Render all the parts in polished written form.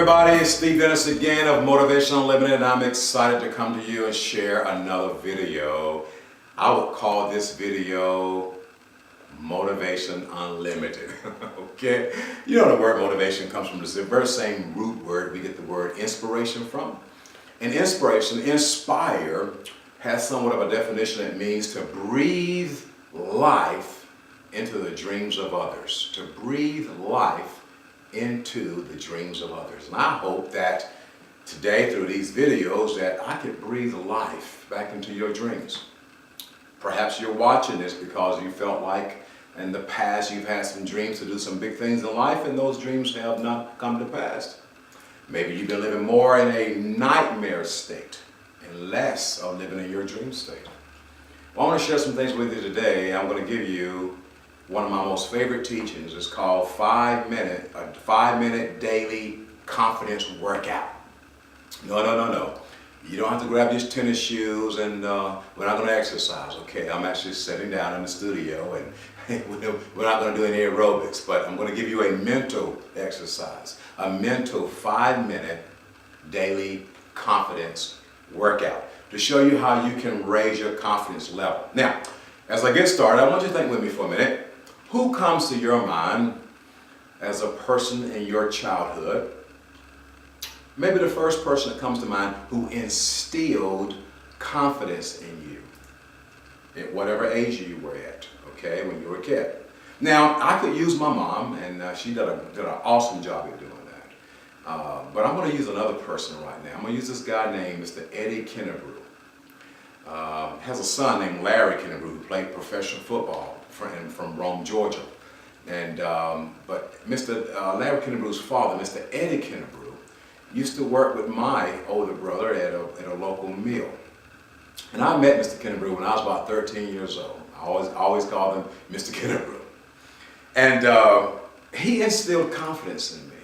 everybody, it's Steve Dennis again of Motivation Unlimited, and I'm excited to come to you and share another video. I would call this video Motivation Unlimited. Okay? You know the word motivation comes from the very same root word we get the word inspiration from. And inspiration, inspire, has somewhat of a definition. It means to breathe life into the dreams of others. To breathe life into the dreams of others. And I hope that today through these videos that I could breathe life back into your dreams. Perhaps you're watching this because you felt like in the past you've had some dreams to do some big things in life and those dreams have not come to pass. Maybe you've been living more in a nightmare state and less of living in your dream state. Well, I want to share some things with you today. I'm going to give you one of my most favorite teachings. Is called 5 minute daily confidence workout. No. You don't have to grab your tennis shoes and we're not going to exercise, okay? I'm actually sitting down in the studio and we're not going to do any aerobics, but I'm going to give you a mental exercise, a mental 5 minute daily confidence workout to show you how you can raise your confidence level. Now, as I get started, I want you to think with me for a minute. Who comes to your mind as a person in your childhood? Maybe the first person that comes to mind who instilled confidence in you at whatever age you were at, okay, when you were a kid. Now, I could use my mom, and she did an awesome job at doing that. But I'm going to use another person right now. I'm going to use this guy named Mr. Eddie Kennebrew. Has a son named Larry Kennebrew who played professional football from Rome, Georgia. And but Mr. Larry Kennebrew's father, Mr. Eddie Kennebrew, used to work with my older brother at a local mill. And I met Mr. Kennebrew when I was about 13 years old. I always called him Mr. Kennebrew. And he instilled confidence in me.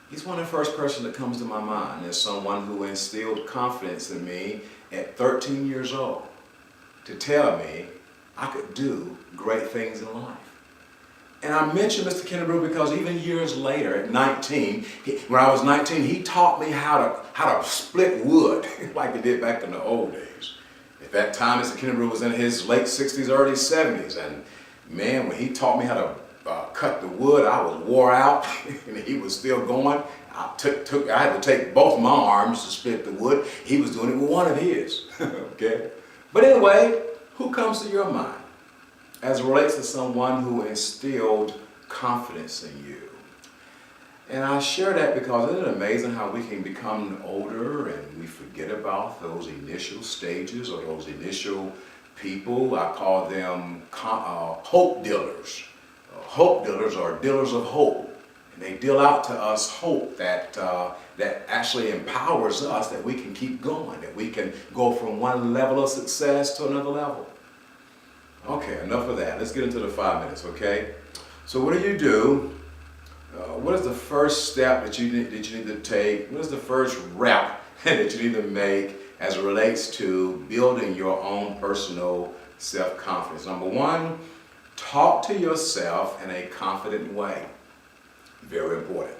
He's one of the first person that comes to my mind as someone who instilled confidence in me at 13 years old to tell me I could do great things in life. And I mention Mr. Kennebrew because even years later, at 19, when I was 19, he taught me how to split wood like they did back in the old days. At that time, Mr. Kennebrew was in his late 60s, early 70s, and man, when he taught me how to cut the wood, I was wore out, and he was still going. I had to take both my arms to split the wood. He was doing it with one of his. Okay, but anyway, who comes to your mind as it relates to someone who instilled confidence in you? And I share that because isn't it amazing how we can become older and we forget about those initial stages or those initial people. I call them hope dealers. Hope dealers are dealers of hope. And they deal out to us hope that actually empowers us that we can keep going, that we can go from one level of success to another level. Okay, enough of that. Let's get into the 5 minutes, okay? So what do? What is the first step that you need to take? What is the first rep that you need to make as it relates to building your own personal self-confidence? Number one, talk to yourself in a confident way. Very important.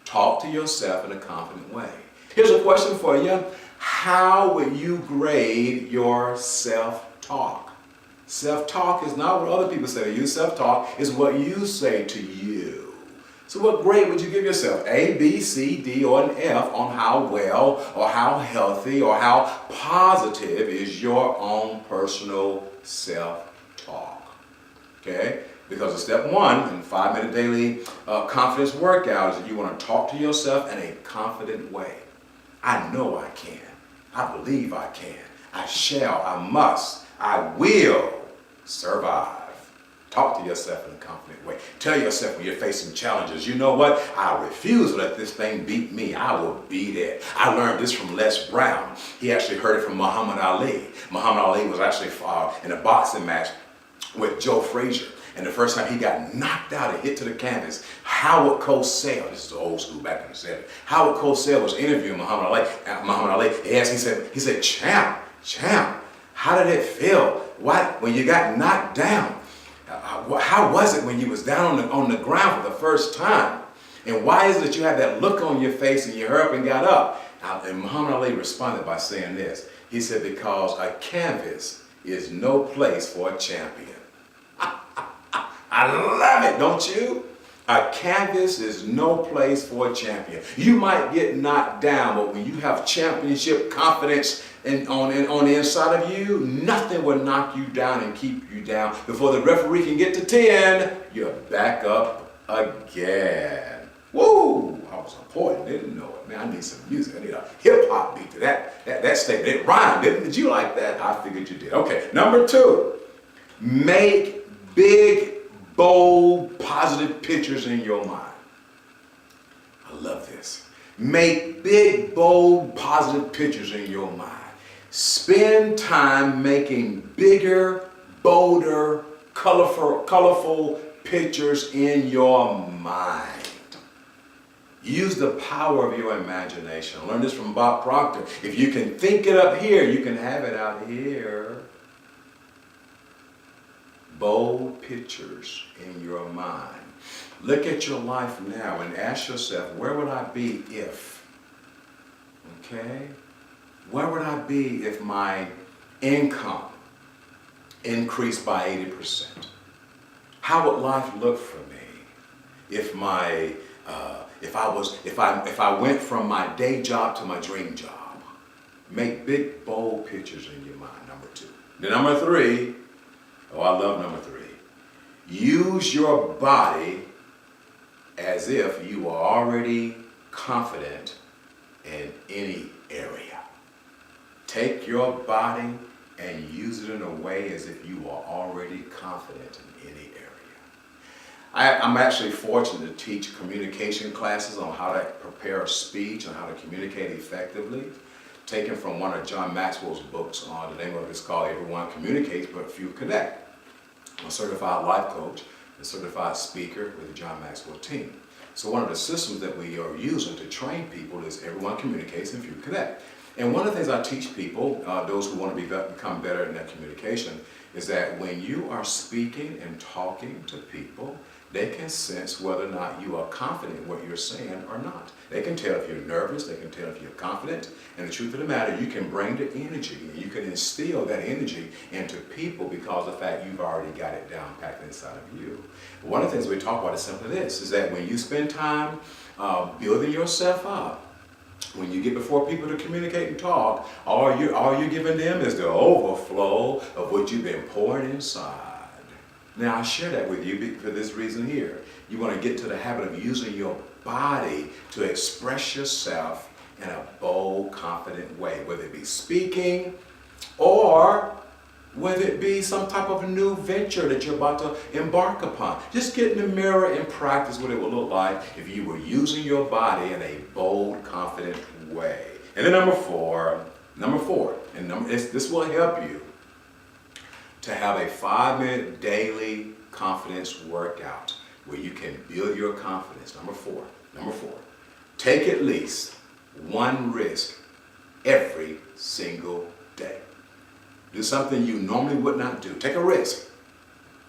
Talk to yourself in a confident way. Here's a question for you. How would you grade your self-talk? Self-talk is not what other people say to you. Self-talk is what you say to you. So what grade would you give yourself? A, B, C, D, or an F on how well or how healthy or how positive is your own personal self-talk. Okay? Because of step one in 5 minute daily confidence workout is that you want to talk to yourself in a confident way. I know I can. I believe I can. I shall. I must. I will survive. Talk to yourself in a confident way. Tell yourself when you're facing challenges, you know what? I refuse to let this thing beat me. I will beat it. I learned this from Les Brown. He actually heard it from Muhammad Ali. Muhammad Ali was actually in a boxing match with Joe Frazier. And the first time he got knocked out and hit to the canvas, Howard Cosell, this is the old school back in the 70s, Howard Cosell was interviewing Muhammad Ali. He said, champ, how did it feel? When you got knocked down? How was it when you was down on the ground for the first time? And why is it that you have that look on your face and you hurry up and got up? And Muhammad Ali responded by saying this. He said, because a canvas is no place for a champion. I love it, don't you? A canvas is no place for a champion. You might get knocked down, but when you have championship confidence on the inside of you, nothing will knock you down and keep you down. Before the referee can get to 10, you're back up again. Woo! I was a poet, didn't know it. Man, I need some music. I need a hip-hop beat to that statement. It rhymed, did you like that? I figured you did. Okay, number 2. Make big, bold, positive pictures in your mind. I love this. Make big, bold, positive pictures in your mind. Spend time making bigger, bolder, colorful pictures in your mind. Use the power of your imagination. I learned this from Bob Proctor. If you can think it up here, you can have it out here. Bold pictures in your mind. Look at your life now and ask yourself, where would I be if? Okay? Where would I be if my income increased by 80%? How would life look for me if if I went from my day job to my dream job? Make big, bold pictures in your mind, number 2. Then number 3, oh, I love number 3. Use your body as if you are already confident in any area. Take your body and use it in a way as if you are already confident in any area. I'm actually fortunate to teach communication classes on how to prepare a speech and how to communicate effectively, taken from one of John Maxwell's books. The name of it is called Everyone Communicates, but Few Connect. I'm a certified life coach and certified speaker with the John Maxwell team. So one of the systems that we are using to train people is Everyone Communicates and Few Connect. And one of the things I teach people, those who want to become better in their communication, is that when you are speaking and talking to people, they can sense whether or not you are confident in what you're saying or not. They can tell if you're nervous, they can tell if you're confident, and the truth of the matter, you can bring the energy, and you can instill that energy into people because of the fact you've already got it down packed inside of you. One of the things we talk about is simply this, is that when you spend time building yourself up, when you get before people to communicate and talk, all you're giving them is the overflow of what you've been pouring inside. Now, I share that with you for this reason here. You want to get to the habit of using your body to express yourself in a bold, confident way, whether it be speaking or whether it be some type of a new venture that you're about to embark upon. Just get in the mirror and practice what it would look like if you were using your body in a bold, confident way. And then number four, and this will help you to have a 5-minute daily confidence workout where you can build your confidence. Number four, take at least one risk every single day. Do something you normally would not do. Take a risk,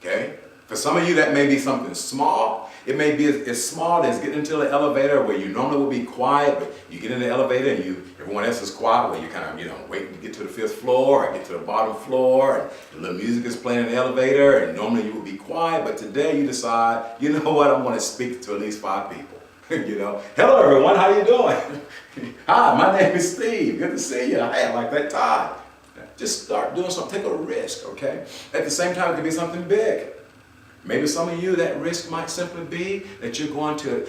okay? For some of you, that may be something small. It may be as small as getting into the elevator where you normally would be quiet, but you get in the elevator and everyone else is quiet, where you kind of, waiting to get to the 5th floor or get to the bottom floor, and the little music is playing in the elevator, and normally you would be quiet, but today you decide, you know what, I want to speak to at least 5 people. Hello everyone, how you doing? Hi, my name is Steve. Good to see you. Hey, I like that tie. Just start doing something. Take a risk, okay? At the same time, it could be something big. Maybe some of you, that risk might simply be that you're going to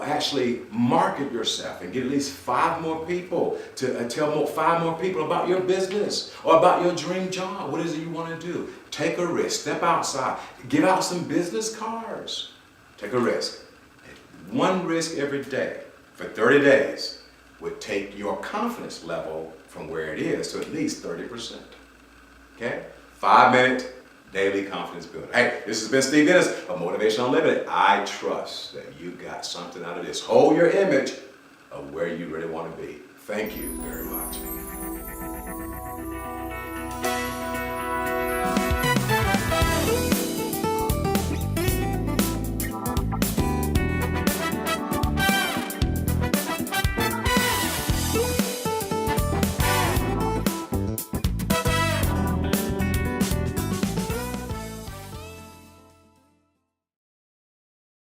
actually market yourself and get at least 5 more people to tell 5 more people about your business or about your dream job. What is it you want to do? Take a risk. Step outside. Give out some business cards. Take a risk. One risk every day for 30 days would take your confidence level from where it is to at least 30%. Okay? 5-minute daily confidence builder. Hey, this has been Steve Dennis of Motivation Unlimited. I trust that you got something out of this. Hold your image of where you really want to be. Thank you very much.